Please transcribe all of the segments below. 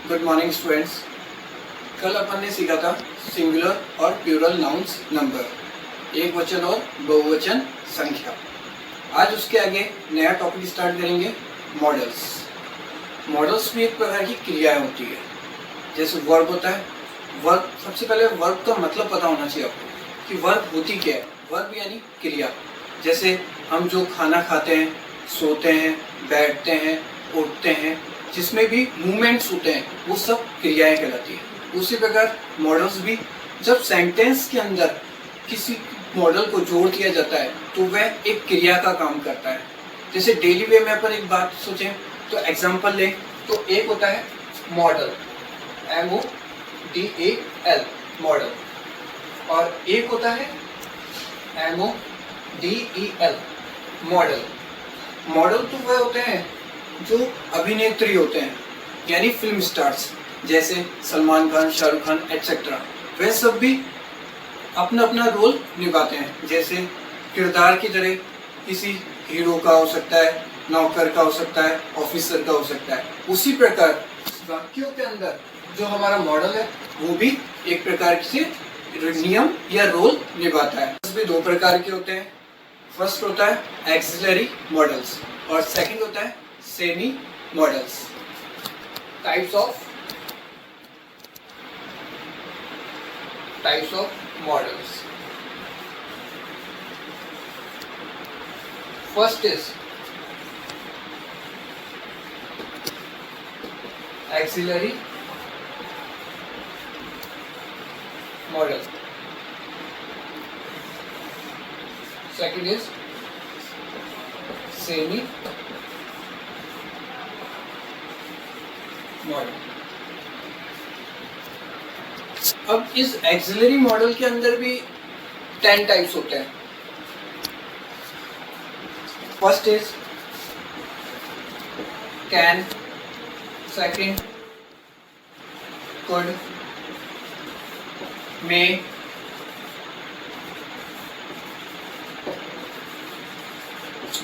Good morning students. कल अपन ने सीखा था सिंगुलर और प्लूरल नाउन्स नंबर, एक वचन और बहुवचन संख्या। आज उसके आगे नया टॉपिक स्टार्ट करेंगे, मॉडल्स। मॉडल्स भी एक प्रकार की क्रियाएं होती है। जैसे वर्ब होता है, वर्ब सबसे पहले वर्ब का मतलब पता होना चाहिए आपको कि वर्ब होती क्या है। वर्ब यानी क्रिया। जैसे हम जो खाना खाते हैं, सोते हैं, बैठते हैं, उठते हैं, जिसमें भी मूवमेंट्स होते हैं वो सब क्रियाएं कहलाती है। उसी प्रकार मॉडल्स भी, जब सेंटेंस के अंदर किसी मॉडल को जोड़ दिया जाता है तो वह एक क्रिया का काम करता है। जैसे डेली वे में अपन एक बात सोचें तो एग्जांपल लें तो एक होता है मॉडल, MODAL मॉडल, और एक होता है MODEL मॉडल। मॉडल तो वह होते हैं जो अभिनेत्री होते हैं, यानी फिल्म स्टार्स, जैसे सलमान खान, शाहरुख खान एटसेट्रा। वह सब भी अपना अपना रोल निभाते हैं। जैसे किरदार की तरह किसी हीरो का हो सकता है, नौकर का हो सकता है, ऑफिसर का हो सकता है। उसी प्रकार वाक्यों के अंदर जो हमारा मॉडल है वो भी एक प्रकार से नियम या रोल निभाता है। भी दो प्रकार के होते हैं। फर्स्ट होता है एक्सिलरी मॉडल्स और सेकंड होता है semi models. Types of models. First is axillary model, second is semi model. अब इस एक्सिलरी मॉडल के अंदर भी 10 टाइप्स होते हैं। First is can, second could, may,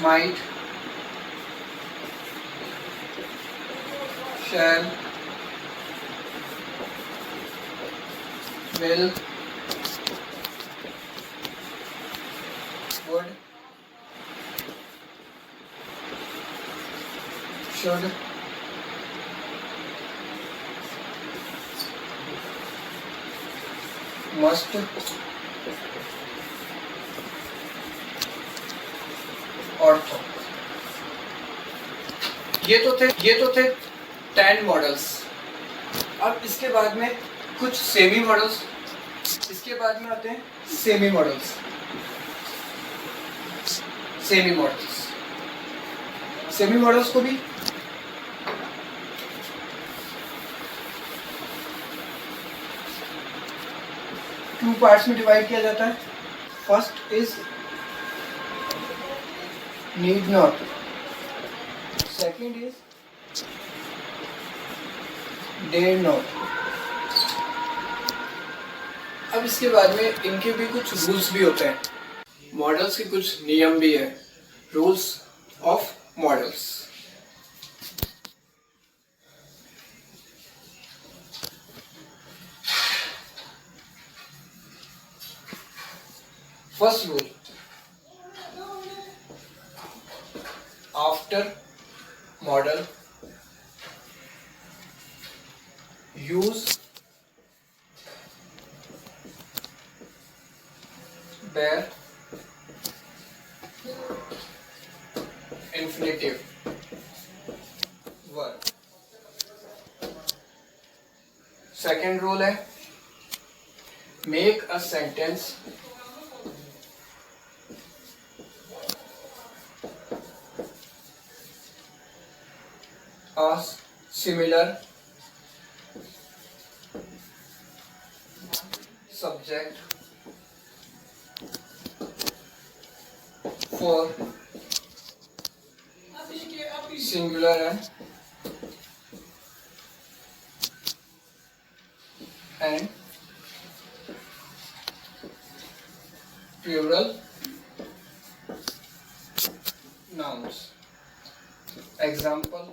might, shall, will, would, should, must, ortho. ये तो थे 10 मॉडल्स। अब इसके बाद में कुछ सेमी मॉडल्स, इसके बाद में आते हैं सेमी मॉडल्स। सेमी मॉडल्स को भी टू पार्ट्स में डिवाइड किया जाता है। First is need not, second is dare not। अब इसके बाद में इनके भी कुछ रूल्स भी होते हैं। मॉडल्स के कुछ नियम भी है, rules of models. First rule, after model use bare infinitive verb। second rule है make a sentence a similar subject for singular and plural nouns। Example,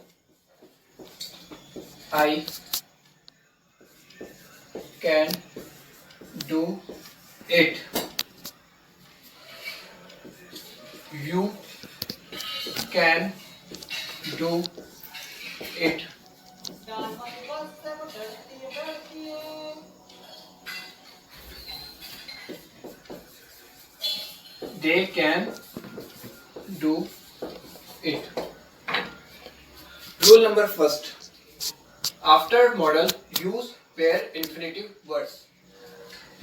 I can do it, you can do it, they can do it. Rule number first. After model, use pair infinitive words.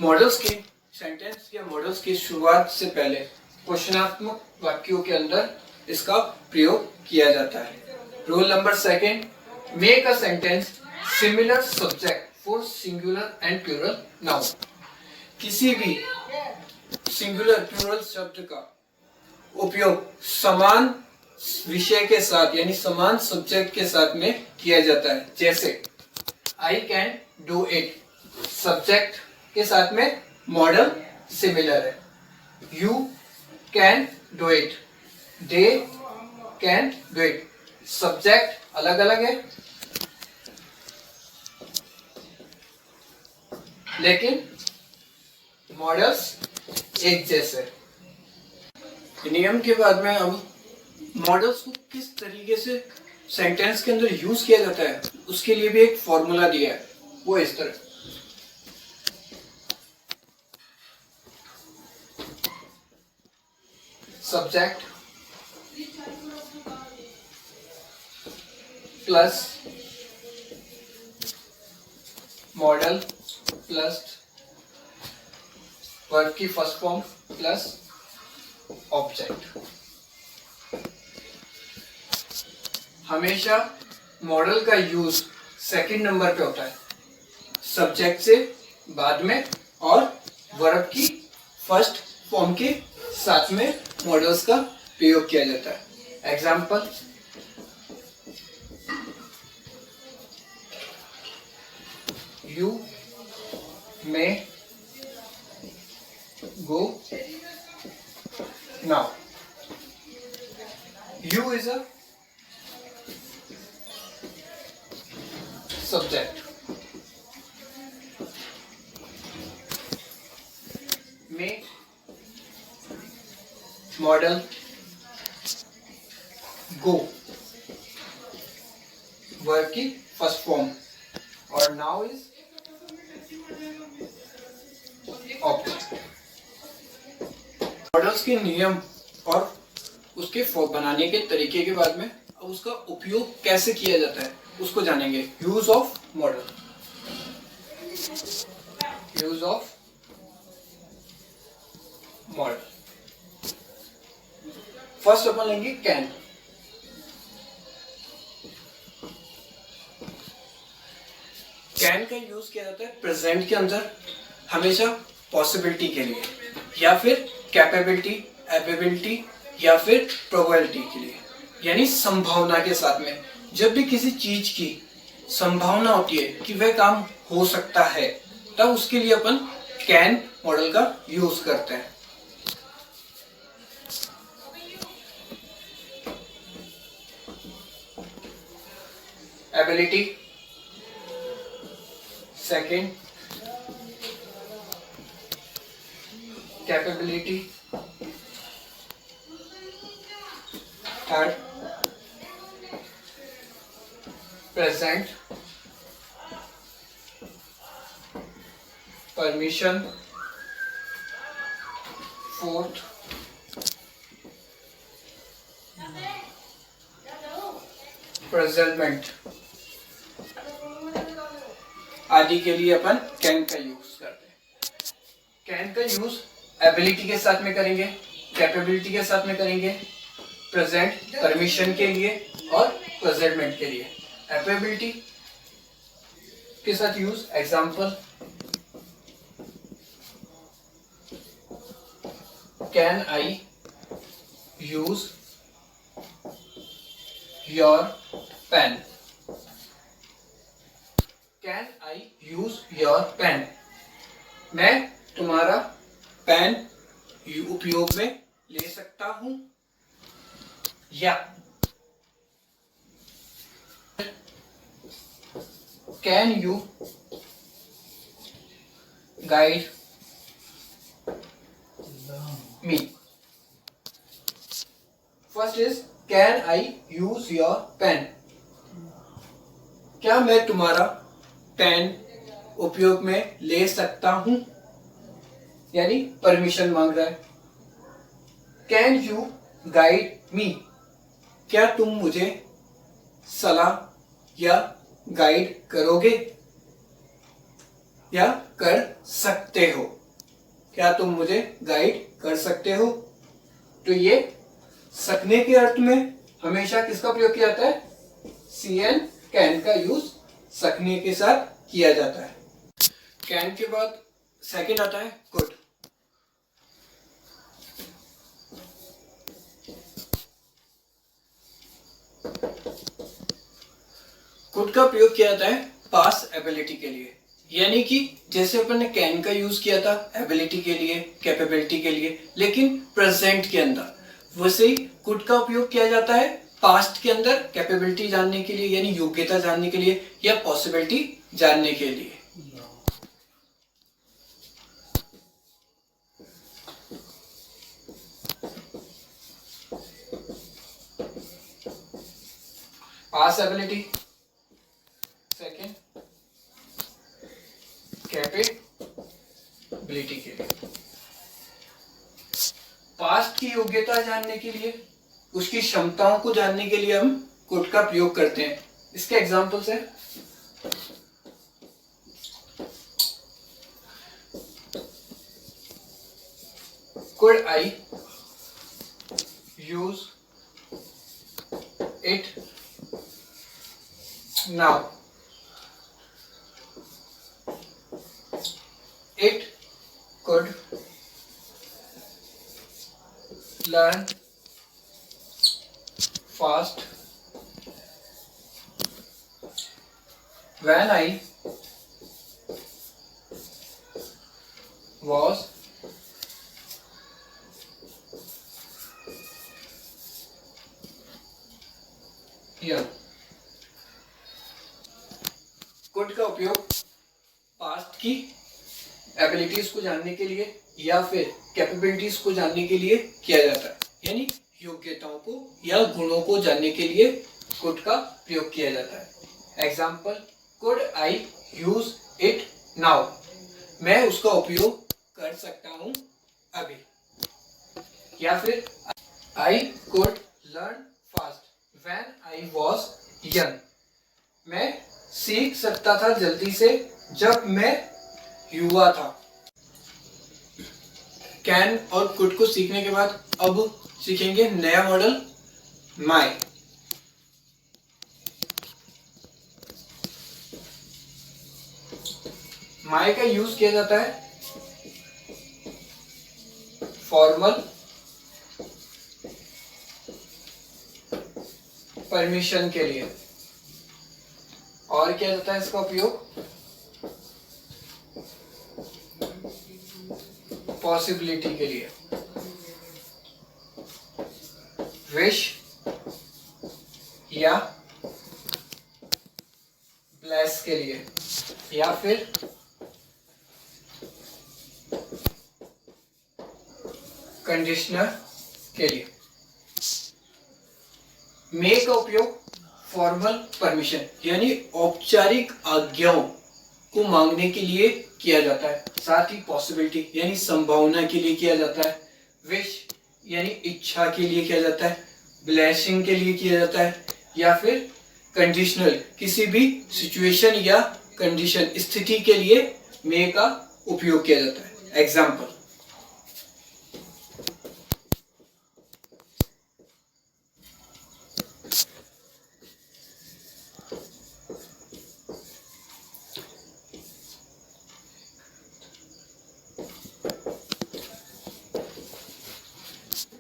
Models के sentence या models की शुरुआत से पहले क्वेश्चनात्मक वाक्यों के अंदर इसका प्रयोग किया जाता है। Rule number second, make a sentence similar subject for singular and plural noun. किसी भी सिंगुलर प्लूरल शब्द का उपयोग समान विषय के साथ यानी समान सब्जेक्ट के साथ में किया जाता है। जैसे I can do it, subject के साथ में मॉडल सिमिलर है। You can do it, they can do it, subject अलग अलग है लेकिन मॉडल्स एक जैसे। नियम के बाद में हम मॉडल्स को किस तरीके से सेंटेंस के अंदर यूज किया जाता है उसके लिए भी एक फॉर्मूला दिया है, वो इस तरह। Subject plus model plus verb की फर्स्ट फॉर्म प्लस ऑब्जेक्ट। हमेशा मॉडल का यूज सेकंड नंबर पे होता है, सब्जेक्ट से बाद में और वर्ब की फर्स्ट फॉर्म के साथ में मॉडल्स का प्रयोग किया जाता है। Example, you may go now. You is a subject, may model go verb की फर्स्ट फॉर्म और now is ऑब्जेक्ट। मॉडल्स के नियम और उसके बनाने के तरीके के बाद में अब उसका उपयोग कैसे किया जाता है उसको जानेंगे। Use of model. Use of model, first अपन लेंगे कैन। कैन का यूज किया जाता है प्रेजेंट के अंदर हमेशा पॉसिबिलिटी के लिए या फिर कैपेबिलिटी, एबिलिटी या फिर प्रोबेबिलिटी के लिए, यानी संभावना के साथ में। जब भी किसी चीज की संभावना होती है कि वह काम हो सकता है तब उसके लिए अपन कैन मॉडल का यूज करते हैं। Ability second, capability third, present, permission fourth, presentment आदि के लिए अपन कैन का यूज करते हैं। कैन का यूज एबिलिटी के साथ में करेंगे, कैपेबिलिटी के साथ में करेंगे, प्रेजेंट परमिशन के लिए और प्रेजेंटमेंट के लिए। एबिलिटी के साथ use example, can I use your pen. Can I use your pen, मैं तुम्हारा पेन उपयोग में ले सकता हूं। या can you guide me. First is can I use your pen? क्या मैं तुम्हारा पेन उपयोग में ले सकता हूं, यानी परमिशन मांग रहा है। Can you guide me? क्या तुम मुझे सलाह या गाइड करोगे या कर सकते हो? क्या तुम मुझे गाइड कर सकते हो? तो ये सकने के अर्थ में हमेशा किसका प्रयोग किया जाता है? CN कैन का यूज सकने के साथ किया जाता है। कैन के बाद सेकंड आता है कुड। कुड का प्रयोग किया जाता है पास एबिलिटी के लिए, यानी कि जैसे अपन ने कैन का यूज किया था एबिलिटी के लिए, कैपेबिलिटी के लिए, लेकिन प्रेजेंट के अंदर, वैसे ही कुड का उपयोग किया जाता है पास्ट के अंदर कैपेबिलिटी जानने के लिए, यानी योग्यता जानने के लिए या पॉसिबिलिटी जानने के लिए। पास एबिलिटी, सेकेंड कैपेबिलिटी के लिए। पास्ट की योग्यता जानने के लिए, उसकी क्षमताओं को जानने के लिए हम कुड का प्रयोग करते हैं। इसके एग्जांपल्स है could I use it now? It could learn fast when I was young. Could का उपयोग पास्ट की एबिलिटीज को जानने के लिए या फिर कैपेबिलिटीज को जानने के लिए किया जाता है, यानी योग्यताओं को या गुणों को जानने के लिए कुड का प्रयोग किया जाता है। Example, could I use it now? मैं उसका उपयोग कर सकता हूं अभी। या फिर I could learn fast when I was young? मैं सीख सकता था जल्दी से जब मैं युवा था। कैन और कुड को सीखने के बाद अब सीखेंगे नया मॉडल माई। माई का यूज किया जाता है फॉर्मल परमिशन के लिए, और किया जाता है इसका उपयोग पॉसिबिलिटी के लिए, विश या ब्लेस के लिए, या फिर कंडीशनर के लिए। मे का उपयोग फॉर्मल परमिशन यानी औपचारिक आज्ञाओं को मांगने के लिए किया जाता है, साथ ही पॉसिबिलिटी यानी संभावना के लिए किया जाता है, विश यानी इच्छा के लिए किया जाता है, ब्लेसिंग के लिए किया जाता है, या फिर कंडीशनल किसी भी सिचुएशन या कंडीशन स्थिति के लिए मे का उपयोग किया जाता है। एग्जाम्पल,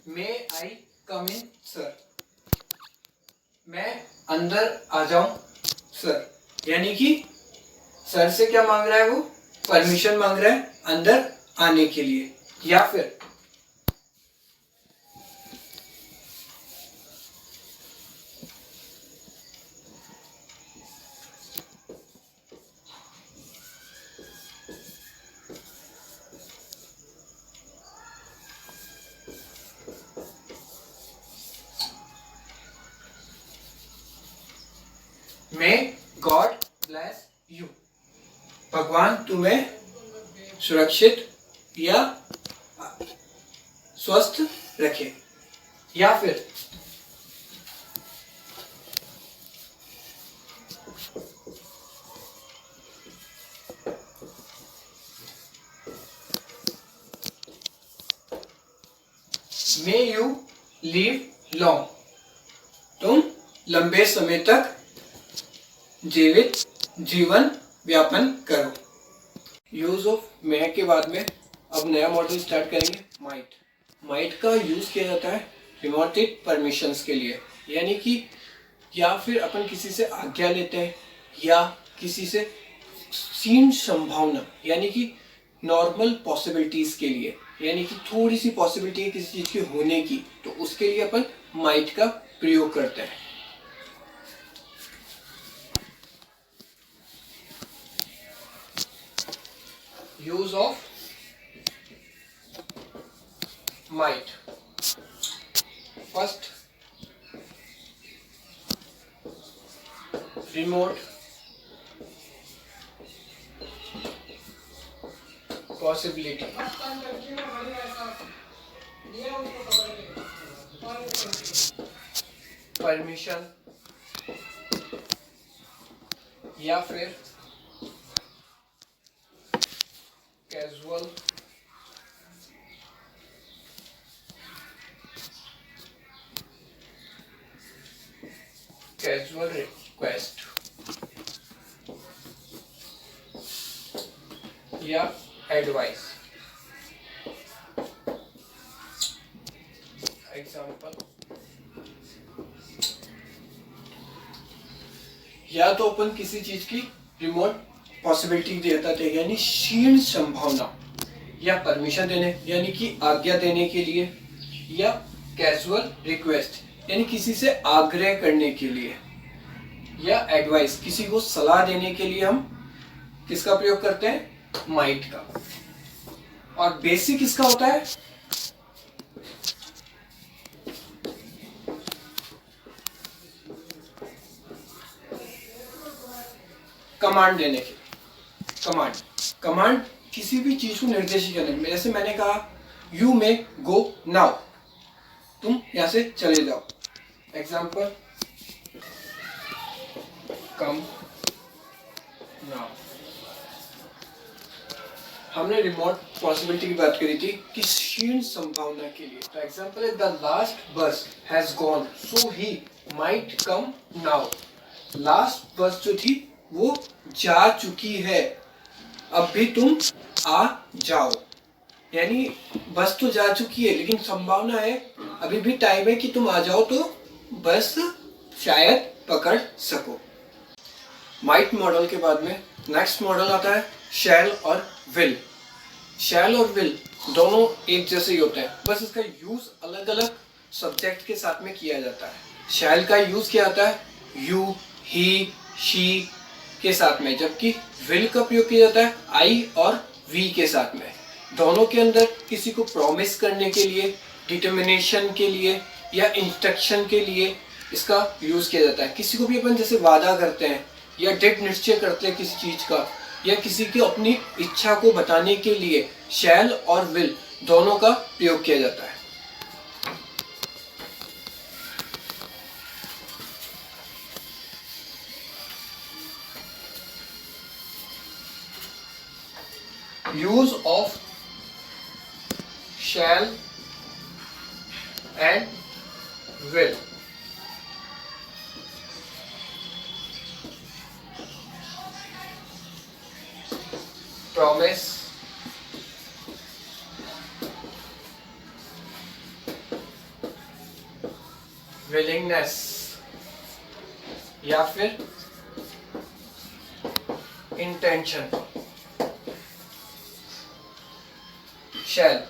मे आई कम इन सर? मैं अंदर आ जाऊं सर? यानी कि सर से क्या मांग रहा है, वो परमिशन मांग रहा है अंदर आने के लिए। या फिर मे गॉड ब्लेस यू, भगवान तुम्हें सुरक्षित या स्वस्थ रखे। या फिर मे यू लिव लॉन्ग, तुम लंबे समय तक जीवन व्यापन करो। यूज ऑफ मे के बाद में अब नया मॉडल स्टार्ट करेंगे, माइट। माइट का यूज किया जाता है रिमोटेड परमिशंस के लिए, यानी कि या फिर अपन किसी से आज्ञा लेते हैं या किसी से सीन संभावना, यानी कि नॉर्मल पॉसिबिलिटीज के लिए, यानी कि थोड़ी सी पॉसिबिलिटी है किसी चीज के होने की, तो उसके लिए अपन माइट का प्रयोग करते हैं। Use of might, first remote possibility, permission या फिर कैजुअल रिक्वेस्ट या एडवाइस। एग्जाम्पल, या तो अपन किसी चीज की रिमोट पॉसिबिलिटी देता थे, यानी क्षीण संभावना, या परमिशन देने यानी कि आज्ञा देने के लिए, या कैजुअल रिक्वेस्ट यानी किसी से आग्रह करने के लिए, या एडवाइस किसी को सलाह देने के लिए हम किसका प्रयोग करते हैं, माइट का। और बेसिक इसका होता है कमांड देने के, कमांड किसी भी चीज को निर्देशित करने में। जैसे मैंने कहा यू मे गो नाउ, तुम यहां से चले जाओ। Example, come now. हमने रिमोट पॉसिबिलिटी की बात करी थी कि क्षीण संभावना के लिए। तो एग्जाम्पल है, द लास्ट बस has gone so he might come now. Last बस जो थी वो जा चुकी है, अब भी तुम आ जाओ। यानी बस तो जा चुकी है लेकिन संभावना है, अभी भी टाइम है कि तुम आ जाओ तो बस शायद पकड़ सको। माइट मॉडल के बाद में नेक्स्ट मॉडल आता है शैल और विल। शैल और विल दोनों एक जैसे ही होते हैं, बस इसका यूज अलग अलग सब्जेक्ट के साथ में किया जाता है। शैल का यूज किया जाता है यू, ही, शी के साथ में, जबकि विल का प्रयोग किया जाता है आई और वी के साथ में। दोनों के अंदर किसी को प्रॉमिस करने के लिए, डिटर्मिनेशन के लिए या इंस्ट्रक्शन के लिए इसका यूज किया जाता है। किसी को भी अपन जैसे वादा करते हैं या दृढ़ निश्चय करते हैं किसी चीज का, या किसी की अपनी इच्छा को बताने के लिए शैल और विल दोनों का प्रयोग किया जाता है। Use of shall and will। promise, willingness या फिर intention। shall,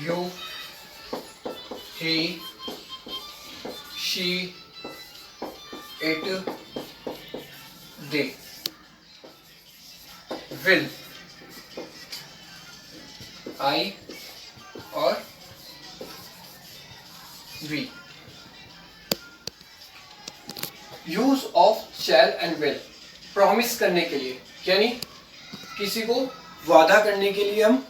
you, he, she, it, they। will, I और we। Use of shall and will, promise करने के लिए, यानी किसी को वादा करने के लिए हम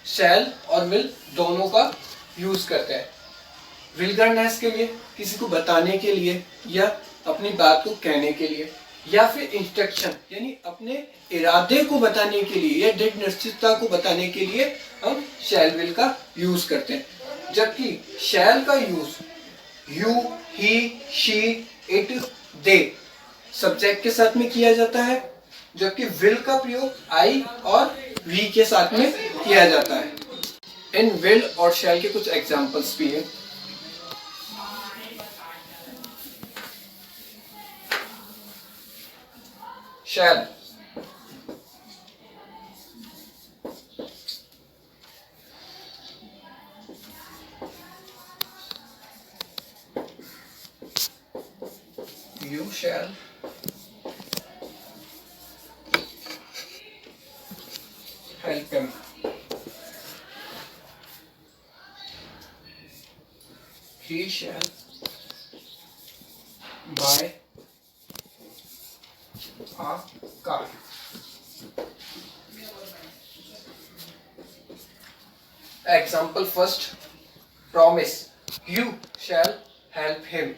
शैल और विल दोनों का यूज करते हैं। विलगरनेस के लिए, किसी को बताने के लिए या अपनी बात को कहने के लिए, या फिर इंस्ट्रक्शन यानी अपने इरादे को बताने के लिए या दृढ़ निश्चितता को बताने के लिए हम शैल विल का यूज करते हैं। जबकि शैल का use you, he, she, it, they subject के साथ में किया जाता है, जबकि विल का प्रयोग आई और वी के साथ में किया जाता है। इन विल और शैल के कुछ एग्जाम्पल्स भी हैं। शैल, you shall help him. He shall buy a car. Example first, promise. You shall help him.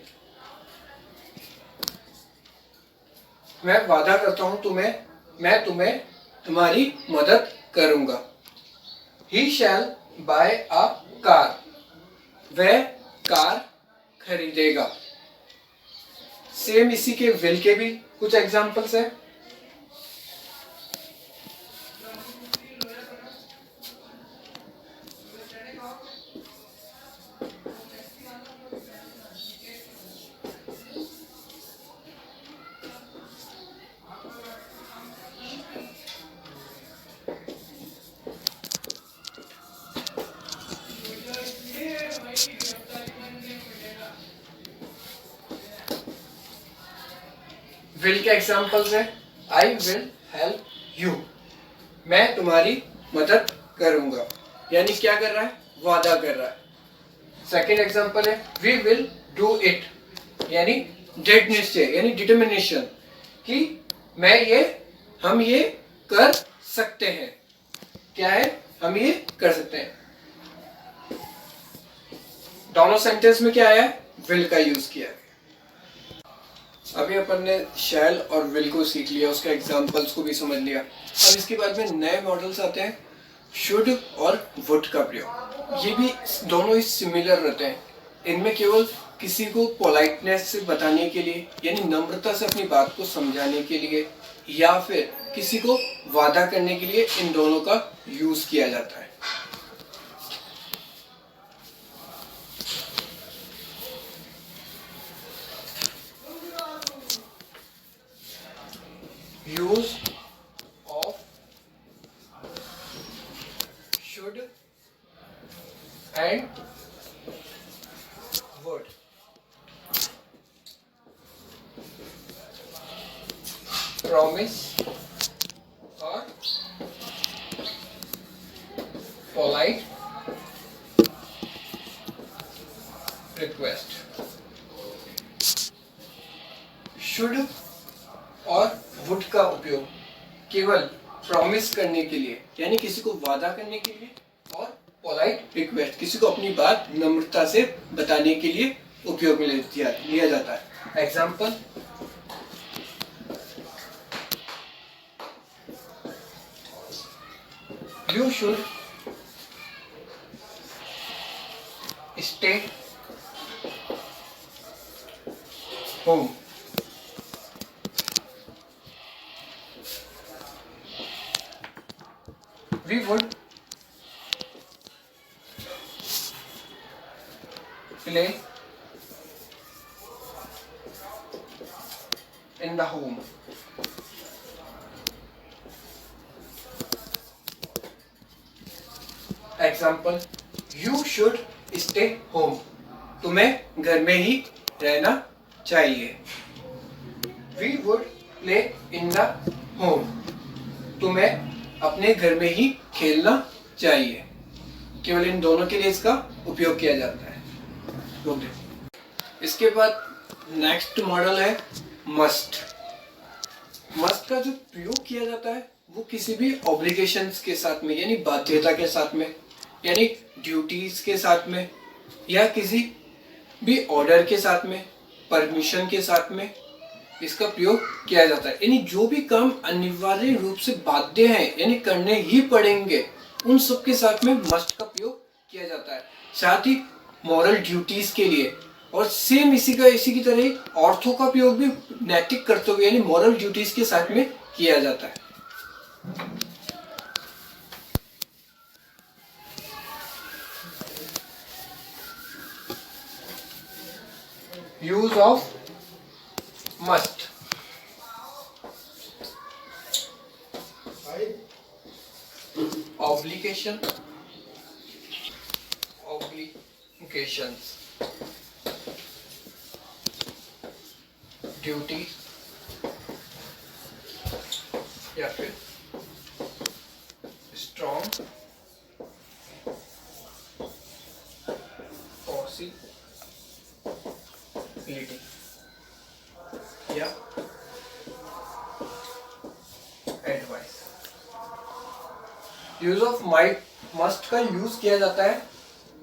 मैं वादा करता हूं मैं तुम्हें तुम्हारी मदद करूंगा। He shall buy a car. वह कार खरीदेगा। सेम इसी के विल के भी कुछ एग्जांपल्स हैं। विल के एग्जाम्पल्स है, आई विल हेल्प यू, मैं तुम्हारी मदद करूंगा, यानी क्या कर रहा है, वादा कर रहा है। सेकेंड एग्जाम्पल है, वी विल डू इट, यानी दृढ़ निश्चय यानी डिटर्मिनेशन कि हम ये कर सकते हैं। क्या है, हम ये कर सकते हैं। दोनों सेंटेंस में क्या आया है, विल का यूज किया है। अभी अपन ने शैल और विल को सीख लिया, उसके एग्जाम्पल्स को भी समझ लिया। अब इसके बाद में नए मॉडल्स आते हैं, शुड और वुड का प्रयोग। ये भी दोनों ही सिमिलर रहते हैं। इनमें केवल किसी को पोलाइटनेस से बताने के लिए यानी नम्रता से अपनी बात को समझाने के लिए या फिर किसी को वादा करने के लिए इन दोनों का यूज किया जाता है। Use of should and would. Promise और पोलाइट रिक्वेस्ट। शुड और वुड का उपयोग केवल प्रॉमिस करने के लिए यानी किसी को वादा करने के लिए और पोलाइट रिक्वेस्ट किसी को अपनी बात नम्रता से बताने के लिए उपयोग में लिया जाता है। Example, you should stay home. We would play in the home. Example, you should stay home. तुम्हें घर में ही रहना चाहिए। We would play in the home. तुम्हें अपने घर में ही खेलना चाहिए। केवल इन दोनों के लिए इसका उपयोग किया जाता है। इसके बाद नेक्स्ट मॉडल है मस्ट। मस्ट का जो प्रयोग किया जाता है वो किसी भी ऑब्लिगेशंस के साथ में, यानी बाध्यता के साथ में, यानी ड्यूटीज के साथ में, या किसी भी ऑर्डर के साथ में, परमिशन के साथ में इसका प्रयोग किया जाता है। यानी जो भी काम अनिवार्य रूप से बाध्य हैं, यानी करने ही पड़ेंगे, उन सब के साथ में मस्ट का प्रयोग किया जाता है। साथ ही मॉरल ड्यूटीज के लिए, और सेम इसी की तरह ही ऑर्थो का प्रयोग भी नैतिक कर्तव्य यानी मॉरल ड्यूटीज के साथ में किया जाता है। Use of must. Obligation, obligations, duty या फिर स्ट्रॉन्ग पॉसिबिलिटी या advice. Use of might must का यूज किया जाता है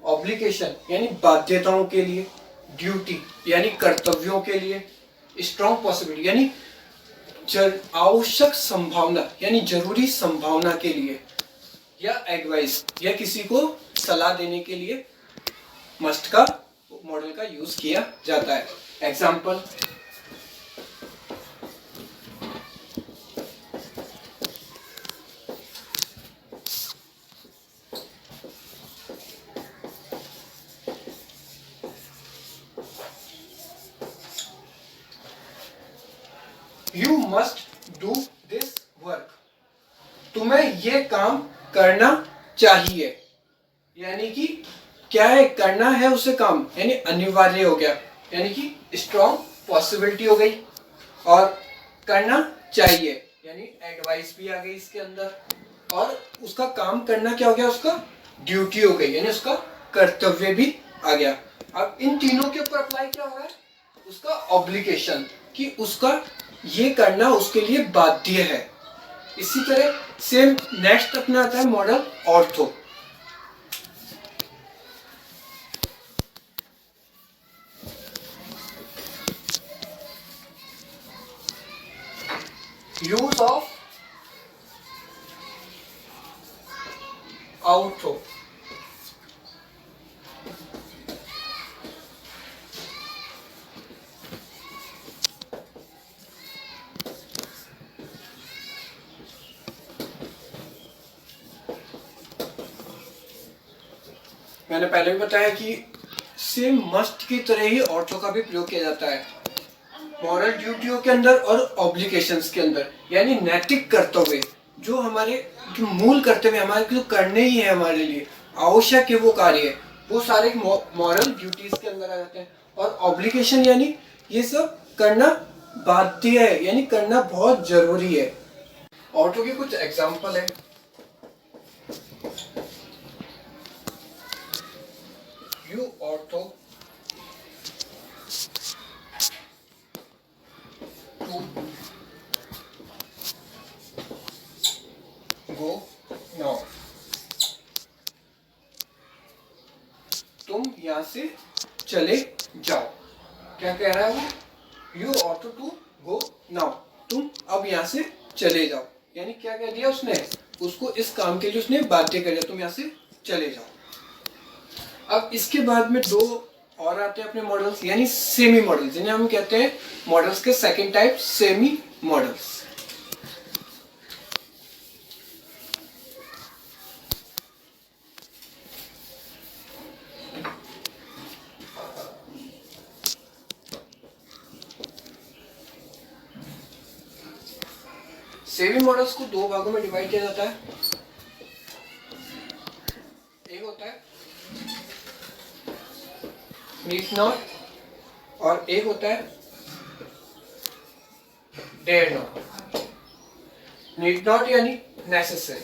ऑब्लिगेशन यानी बाध्यताओं के लिए, ड्यूटी यानी कर्तव्यों के लिए, स्ट्रॉन्ग पॉसिबिलिटी यानी आवश्यक संभावना यानी जरूरी संभावना के लिए, या एडवाइस या किसी को सलाह देने के लिए मस्ट का मॉडल का यूज किया जाता है। Example, you must do this work. तुम्हें ये काम करना चाहिए, यानी कि क्या है, करना है उसे काम, यानी अनिवार्य हो गया, यानी कि स्ट्रॉन्ग पॉसिबिलिटी हो गई, और करना चाहिए यानी एडवाइस भी आ गई इसके अंदर, और उसका काम करना क्या हो गया, उसका ड्यूटी हो गई यानी उसका कर्तव्य भी आ गया। अब इन तीनों के ऊपर अप्लाई क्या हो रहा है, उसका ऑब्लिगेशन, कि उसका ये करना उसके लिए बाध्य है। इसी तरह सेम नेक्स्ट अपना आता है model ortho. Use of ortho. मैंने पहले भी बताया कि सेम मस्ट की तरह ही ऑर्थो का भी प्रयोग किया जाता है मॉरल ड्यूटियों के अंदर और ऑब्लिगेशंस के अंदर, यानी नैतिक कर्तव्य, जो हमारे जो मूल कर्तव्य हमारे जो करने ही है, हमारे लिए आवश्यक है वो कार्य, वो सारे मॉरल ड्यूटीज के अंदर आ जाते हैं। और ऑब्लिगेशन यानी ये सब करना बाध्य है, यानी करना बहुत जरूरी है। ऑर्थो के कुछ एग्जाम्पल है, you ortho to go now। तुम यहाँ से चले जाओ। क्या कह रहा है वो, you ortho to go now, तुम अब यहाँ से चले जाओ, यानी क्या कह दिया उसने, उसको इस काम के लिए उसने बाध्य कर दिया, तुम यहाँ से चले जाओ। अब इसके बाद में दो और आते हैं अपने मॉडल्स, यानी सेमी मॉडल्स, जिन्हें हम कहते हैं मॉडल्स के second type semi models. Semi models को दो भागों में डिवाइड किया जाता है। एक होता है नीड नॉट और एक होता है डेयर नॉट। नीड नॉट यानी नेसेसरी,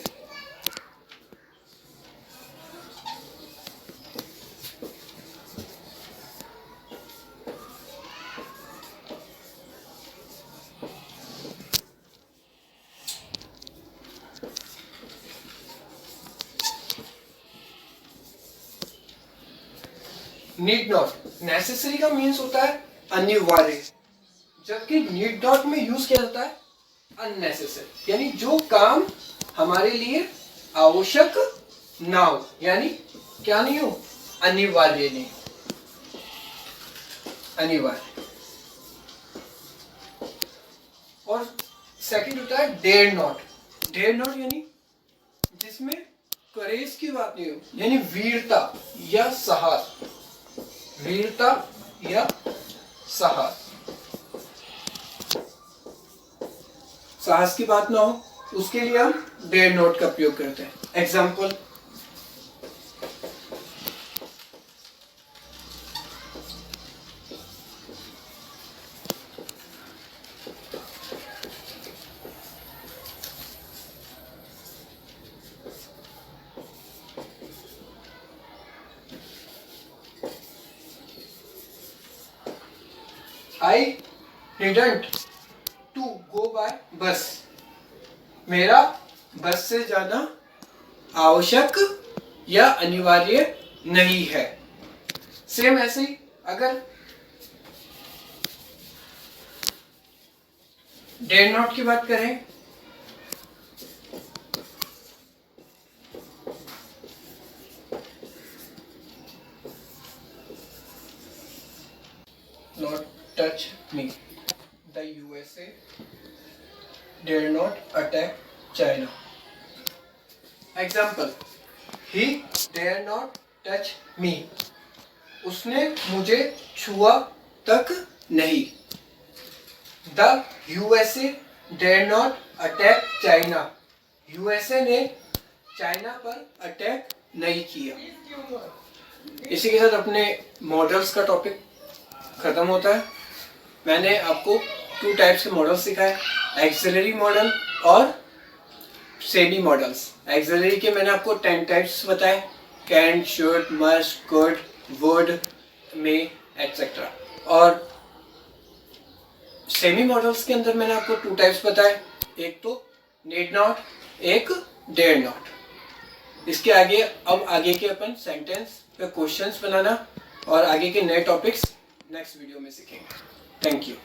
नीड नॉट, नेसेसरी का मीन्स होता है अनिवार्य, जबकि नीड नॉट में यूज किया जाता है अननेसेसरी, यानी जो काम हमारे लिए आवश्यक ना हो, यानी क्या नहीं हो, अनिवार्य नहीं, अनिवार्य। और सेकंड होता है डेयर नॉट, डेयर नॉट यानी जिसमें करेज की बात नहीं हो, यानी वीरता या साहस, वीरता या साहस, साहस की बात ना हो, उसके लिए हम डेयर नॉट का प्रयोग करते हैं। Example, I didn't to go by bus, मेरा बस से जाना आवश्यक या अनिवार्य नहीं है। सेम ऐसे ही अगर डेयर नॉट की बात करें, not touch me, the USA dare not attack China. Example, he dare not touch me, उसने मुझे छुआ तक नहीं। The USA dare not attack China, USA ने चाइना पर अटैक नहीं किया। इसी के साथ अपने मॉडल्स का टॉपिक खत्म होता है। मैंने आपको 2 टाइप्स के मॉडल्स सिखाए, एक्सिलरी मॉडल और सेमी मॉडल्स। एक्सिलरी के मैंने आपको 10 टाइप्स बताए, can, should, must, could, would, may, etcetera. और सेमी मॉडल्स के अंदर मैंने आपको 2 टाइप्स बताए, एक तो नीड नॉट, एक डेयर नॉट। इसके आगे अब आगे के अपन सेंटेंस पे क्वेश्चंस बनाना और आगे के नए टॉपिक्स नेक्स्ट वीडियो में सीखेंगे। Thank you.